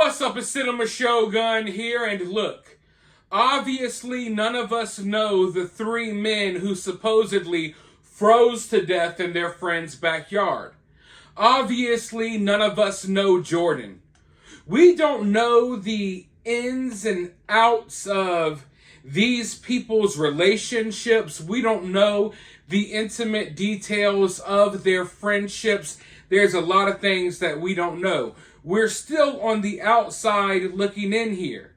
What's up, it's cinemashogun here, and look, obviously none of us know the three men who supposedly froze to death in their friend's backyard. Obviously none of us know Jordan. We don't know the ins and outs of these people's relationships. We don't know the intimate details of their friendships. There's a lot of things that we don't know. We're still on the outside looking in here.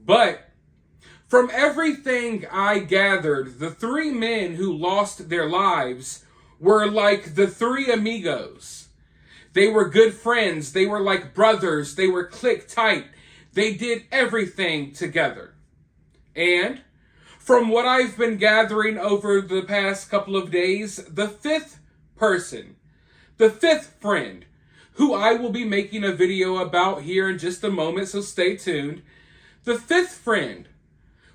But from everything I gathered, the three men who lost their lives were like the three amigos. They were good friends. They were like brothers. They were click tight. They did everything together. And from what I've been gathering over the past couple of days, the fifth person, the fifth friend, who I will be making a video about here in just a moment, so stay tuned. The fifth friend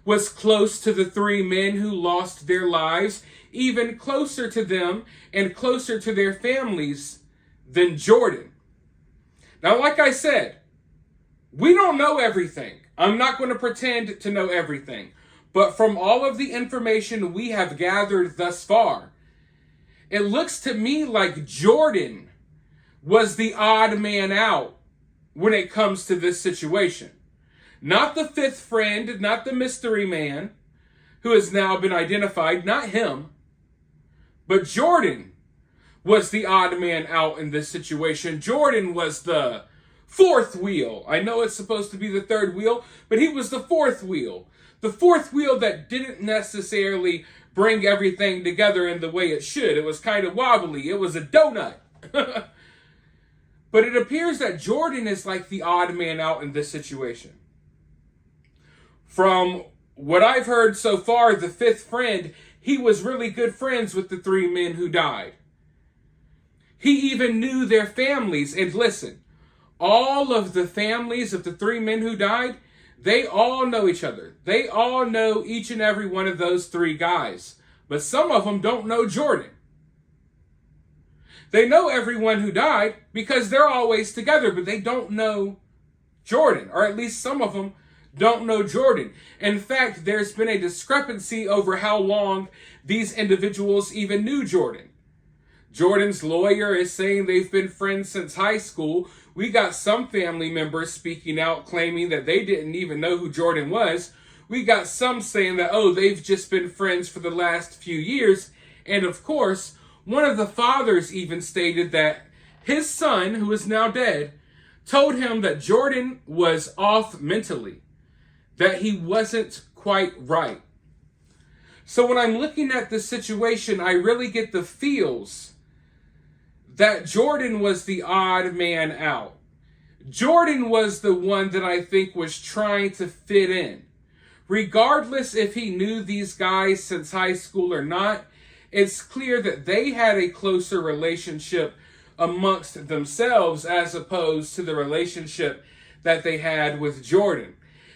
was close to the three men who lost their lives, even closer to them and closer to their families than Jordan. Now, like I said, we don't know everything. I'm not going to pretend to know everything. But from all of the information we have gathered thus far, it looks to me like Jordan was the odd man out when it comes to this situation. Not the fifth friend, not the mystery man who has now been identified, not him, but Jordan was the odd man out in this situation. Jordan was the fourth wheel. I know it's supposed to be the third wheel, but he was the fourth wheel. The fourth wheel that didn't necessarily bring everything together in the way it should. It was kind of wobbly. It was a donut. But it appears that Jordan is like the odd man out in this situation. From what I've heard so far, the fifth friend, he was really good friends with the three men who died. He even knew their families. And listen, all of the families of the three men who died, they all know each other. They all know each and every one of those three guys. But some of them don't know Jordan. They know everyone who died because they're always together, but they don't know Jordan, or at least some of them don't know Jordan. In fact, there's been a discrepancy over how long these individuals even knew Jordan. Jordan's lawyer is saying they've been friends since high school. We got some family members speaking out claiming that they didn't even know who Jordan was. We got some saying that, they've just been friends for the last few years. And of course, one of the fathers even stated that his son, who is now dead, told him that Jordan was off mentally, that he wasn't quite right. So when I'm looking at this situation, I really get the feels that Jordan was the odd man out. Jordan was the one that I think was trying to fit in. Regardless if he knew these guys since high school or not, it's clear that they had a closer relationship amongst themselves as opposed to the relationship that they had with Jordan.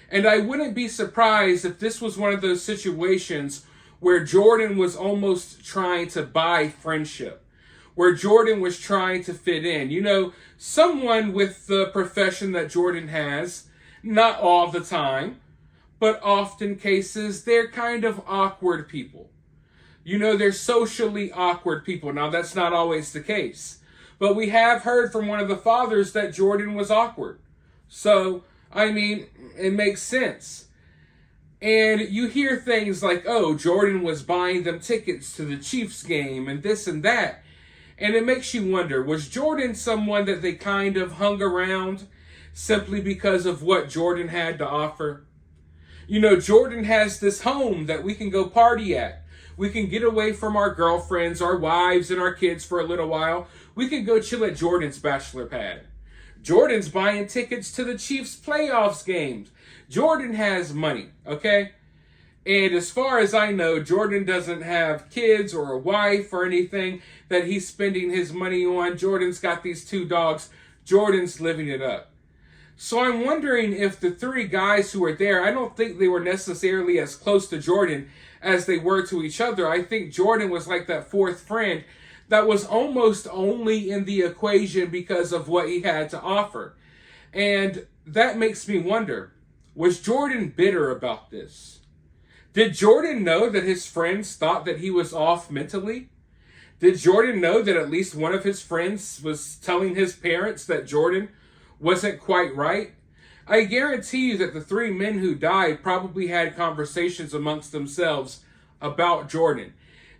And I wouldn't be surprised if this was one of those situations where Jordan was almost trying to buy friendship, where Jordan was trying to fit in. You know, someone with the profession that Jordan has, not all the time, but often cases, they're kind of awkward people. You know, they're socially awkward people. Now, that's not always the case. But we have heard from one of the fathers that Jordan was awkward. So, I mean, it makes sense. And you hear things like, Jordan was buying them tickets to the Chiefs game and this and that. And it makes you wonder, was Jordan someone that they kind of hung around simply because of what Jordan had to offer? You know, Jordan has this home that we can go party at. We can get away from our girlfriends, our wives, and our kids for a little while. We can go chill at Jordan's bachelor pad. Jordan's buying tickets to the Chiefs playoffs games. Jordan has money, okay? And as far as I know, Jordan doesn't have kids or a wife or anything that he's spending his money on. Jordan's got these two dogs. Jordan's living it up. So I'm wondering if the three guys who were there, I don't think they were necessarily as close to Jordan as they were to each other. I think Jordan was like that fourth friend that was almost only in the equation because of what he had to offer. And that makes me wonder, was Jordan bitter about this? Did Jordan know that his friends thought that he was off mentally? Did Jordan know that at least one of his friends was telling his parents that Jordan wasn't quite right? I guarantee you that the three men who died probably had conversations amongst themselves about Jordan.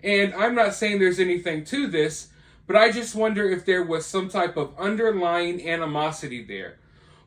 And I'm not saying there's anything to this, but I just wonder if there was some type of underlying animosity there.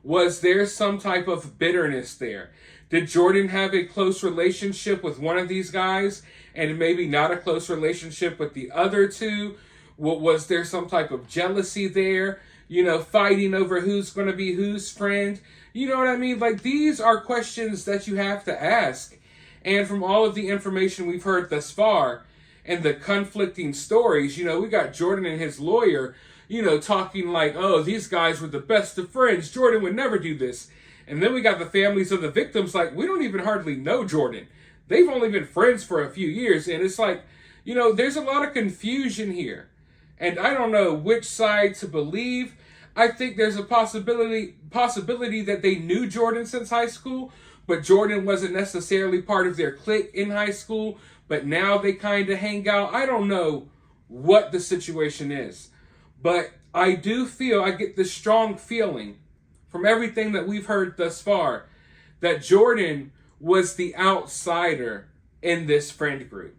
Was there some type of bitterness there? Did Jordan have a close relationship with one of these guys and maybe not a close relationship with the other two? Was there some type of jealousy there? You know, fighting over who's going to be whose friend? You know what I mean? Like, these are questions that you have to ask. And from all of the information we've heard thus far and the conflicting stories, you know, we got Jordan and his lawyer, you know, talking like, oh, these guys were the best of friends. Jordan would never do this. And then we got the families of the victims like, we don't even hardly know Jordan. They've only been friends for a few years. And it's like, you know, there's a lot of confusion here. And I don't know which side to believe. I think there's a possibility that they knew Jordan since high school, but Jordan wasn't necessarily part of their clique in high school, but now they kind of hang out. I don't know what the situation is, but I do feel, I get this strong feeling from everything that we've heard thus far that Jordan was the outsider in this friend group.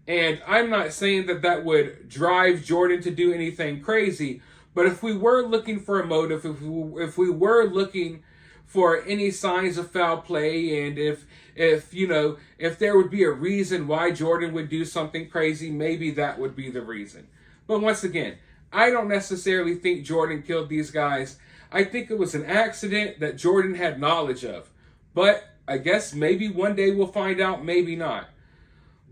And I'm not saying that that would drive Jordan to do anything crazy, but if we were looking for a motive, if we were looking for any signs of foul play, and if you know, if there would be a reason why Jordan would do something crazy, maybe that would be the reason. But once again, I don't necessarily think Jordan killed these guys. I think it was an accident that Jordan had knowledge of. But I guess maybe one day we'll find out, maybe not.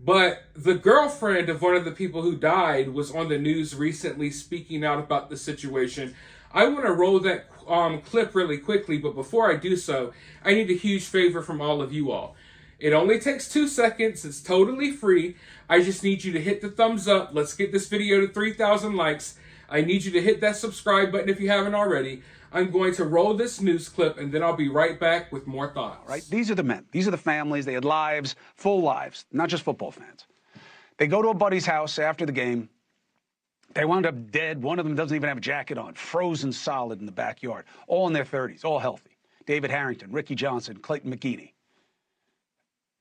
But the girlfriend of one of the people who died was on the news recently speaking out about the situation. I want to roll that clip really quickly, but before I do so, I need a huge favor from all of you all. It only takes 2 seconds. It's totally free. I just need you to hit the thumbs up. Let's get this video to 3,000 likes. I need you to hit that subscribe button if you haven't already. I'm going to roll this news clip, and then I'll be right back with more thoughts. Right? These are the men. These are the families. They had lives, full lives, not just football fans. They go to a buddy's house after the game. They wound up dead. One of them doesn't even have a jacket on, frozen solid in the backyard, all in their 30s, all healthy. David Harrington, Ricky Johnson, Clayton McGeeney.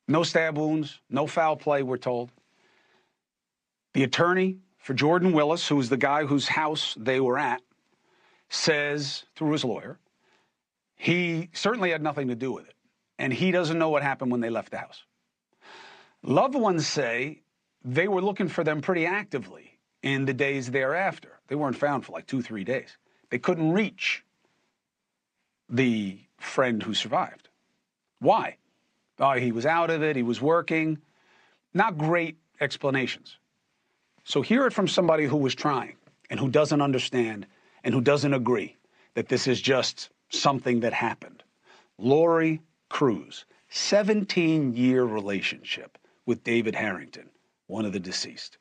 No stab wounds, no foul play, we're told. The attorney for Jordan Willis, who was the guy whose house they were at, says, through his lawyer, he certainly had nothing to do with it, and he doesn't know what happened when they left the house. Loved ones say they were looking for them pretty actively in the days thereafter. They weren't found for like 2-3 days. They couldn't reach the friend who survived. Why? Oh, he was out of it, he was working. Not great explanations. So hear it from somebody who was trying and who doesn't understand and who doesn't agree that this is just something that happened. Lori Cruz, 17-year relationship with David Harrington, one of the deceased.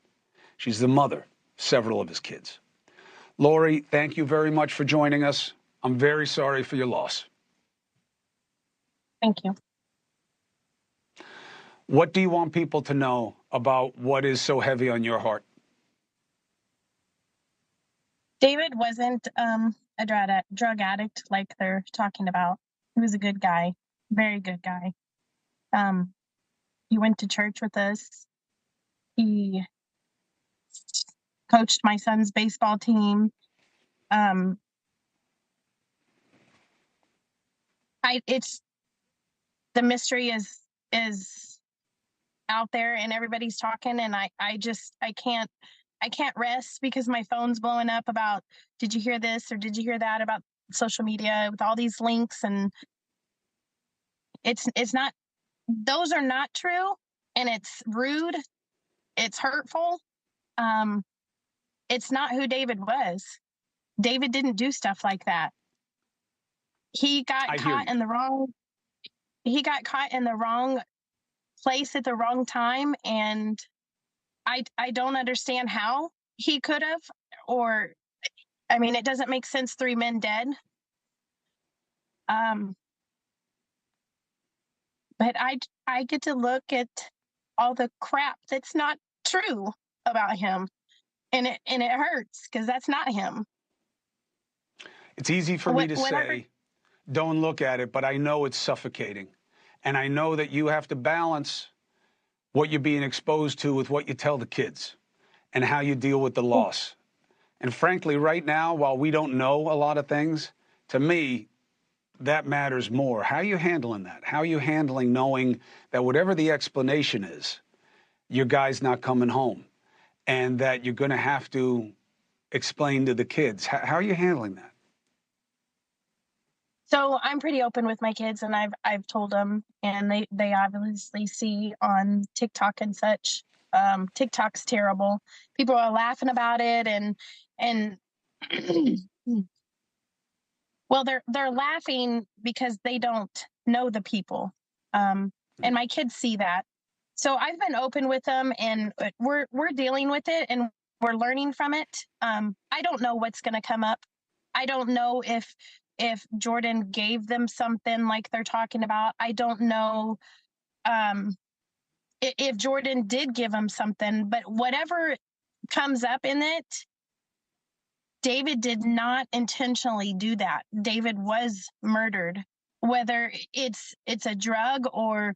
She's the mother of several of his kids. Lori, thank you very much for joining us. I'm very sorry for your loss. Thank you. What do you want people to know about what is so heavy on your heart? David wasn't a drug addict like they're talking about. He was a good guy, very good guy. He went to church with us. He coached my son's baseball team. It's the mystery is out there and everybody's talking, and I can't rest because my phone's blowing up about, did you hear this or did you hear that, about social media with all these links, and it's not, those are not true, and it's rude, it's hurtful. It's not who David was. David didn't do stuff like that. He got caught in the wrong place at the wrong time, and I don't understand how he could have, or, I mean, it doesn't make sense, 3 men dead. But I get to look at all the crap that's not true about him, and it hurts because that's not him. It's easy for me to say, don't look at it, but I know it's suffocating. And I know that you have to balance what you're being exposed to with what you tell the kids and how you deal with the loss. And frankly, right now, while we don't know a lot of things, to me, that matters more. How are you handling that? How are you handling knowing that whatever the explanation is, your guy's not coming home and that you're going to have to explain to the kids? How are you handling that? So I'm pretty open with my kids, and I've told them, and they obviously see on TikTok and such. TikTok's terrible. People are laughing about it, and well, they're laughing because they don't know the people, and my kids see that. So I've been open with them, and we're dealing with it, and we're learning from it. I don't know what's going to come up. I don't know if Jordan gave them something like they're talking about. I don't know if Jordan did give them something, but whatever comes up in it, David did not intentionally do that. David was murdered. Whether it's a drug or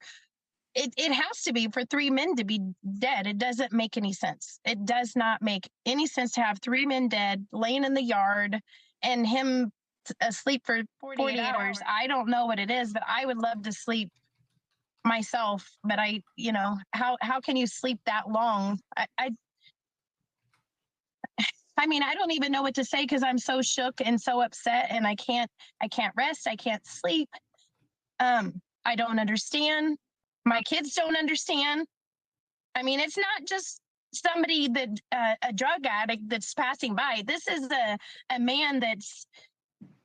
it has to be for 3 men to be dead. It doesn't make any sense. It does not make any sense to have 3 men dead laying in the yard and him asleep for 48 hours. I don't know what it is, but I would love to sleep myself. But how can you sleep that long? I mean, I don't even know what to say because I'm so shook and so upset, and I can't rest. I can't sleep. I don't understand. My kids don't understand. I mean, it's not just somebody that a drug addict that's passing by. This is a man that's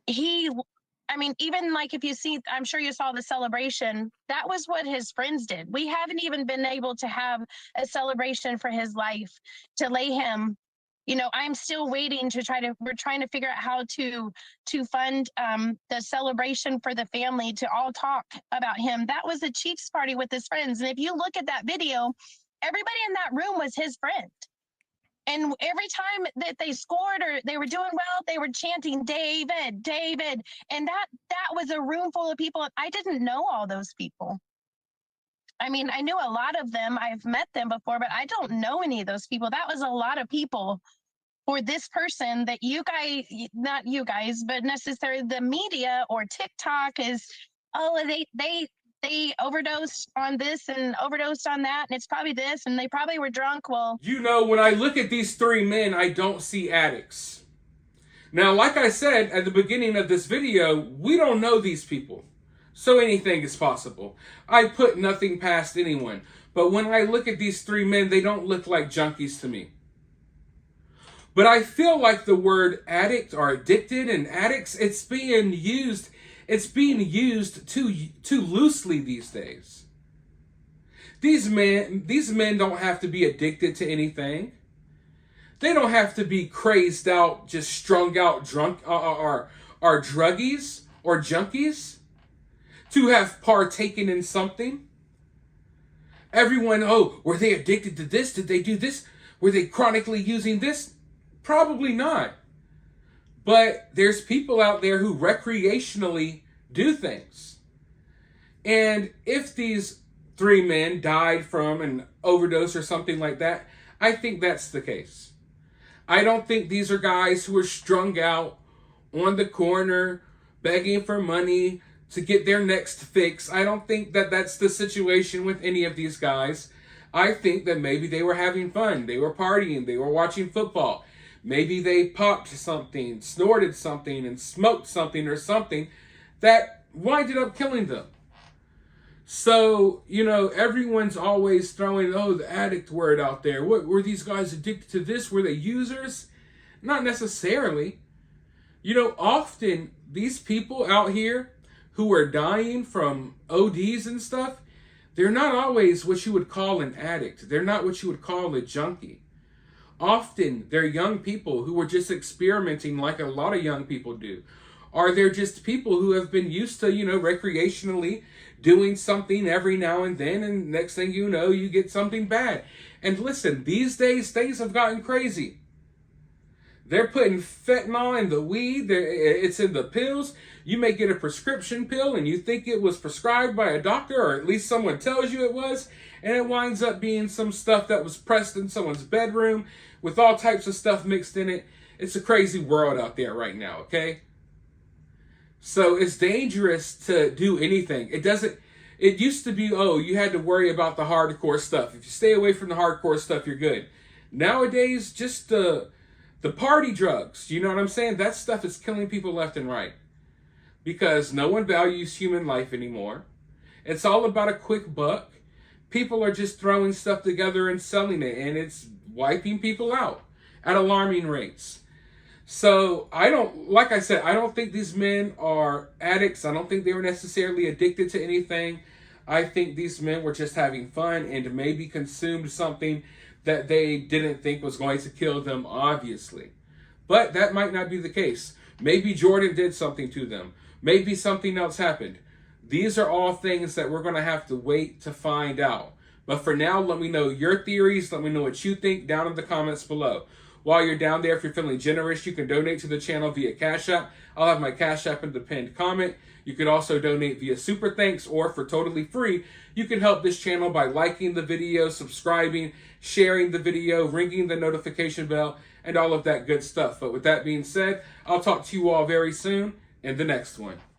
I mean, even like if you see, I'm sure you saw the celebration, that was what his friends did. We haven't even been able to have a celebration for his life, to lay him. I'm still waiting we're trying to figure out how to fund the celebration for the family, to all talk about him. That was a Chiefs party with his friends. And if you look at that video, everybody in that room was his friend. And every time that they scored or they were doing well, they were chanting, David, David. And that was a room full of people. I didn't know all those people. I mean, I knew a lot of them. I've met them before, but I don't know any of those people. That was a lot of people for this person that you guys, not you guys, but necessarily the media or TikTok is, they overdosed on this and overdosed on that, and it's probably this, and they probably were drunk. Well, when I look at these 3 men, I don't see addicts. Now, like I said at the beginning of this video, we don't know these people. So anything is possible. I put nothing past anyone. But when I look at these 3 men, they don't look like junkies to me. But I feel like the word addict or addicted and addicts, it's being used too loosely these days. These men don't have to be addicted to anything. They don't have to be crazed out, just strung out, drunk, or druggies or junkies to have partaken in something. Everyone, were they addicted to this? Did they do this? Were they chronically using this? Probably not. But there's people out there who recreationally do things. And if these 3 men died from an overdose or something like that, I think that's the case. I don't think these are guys who are strung out on the corner begging for money to get their next fix. I don't think that that's the situation with any of these guys. I think that maybe they were having fun. They were partying. They were watching football. Maybe they popped something, snorted something, and smoked something or something that winded up killing them. So, everyone's always throwing, the addict word out there. What were these guys addicted to this? Were they users? Not necessarily. Often these people out here who are dying from ODs and stuff, they're not always what you would call an addict. They're not what you would call a junkie. Often they're young people who are just experimenting like a lot of young people do. Are there just people who have been used to, recreationally doing something every now and then, and next thing you know, you get something bad? And listen, these days, things have gotten crazy. They're putting fentanyl in the weed. It's in the pills. You may get a prescription pill and you think it was prescribed by a doctor, or at least someone tells you it was, and it winds up being some stuff that was pressed in someone's bedroom with all types of stuff mixed in it. It's a crazy world out there right now, okay? So it's dangerous to do anything. It used to be, you had to worry about the hardcore stuff. If you stay away from the hardcore stuff, you're good. Nowadays, just the party drugs, you know what I'm saying? That stuff is killing people left and right. Because no one values human life anymore. It's all about a quick buck. People are just throwing stuff together and selling it, and it's wiping people out at alarming rates. So I don't think these men are addicts. I don't think they were necessarily addicted to anything. I think these men were just having fun and maybe consumed something that they didn't think was going to kill them, obviously. But that might not be the case. Maybe Jordan did something to them. Maybe something else happened. These are all things that we're going to have to wait to find out. But for now, let me know your theories. Let me know what you think down in the comments below. While you're down there, if you're feeling generous, you can donate to the channel via CashApp. I'll have my CashApp in the pinned comment. You could also donate via Super Thanks, or for totally free, you can help this channel by liking the video, subscribing, sharing the video, ringing the notification bell, and all of that good stuff. But with that being said, I'll talk to you all very soon in the next one.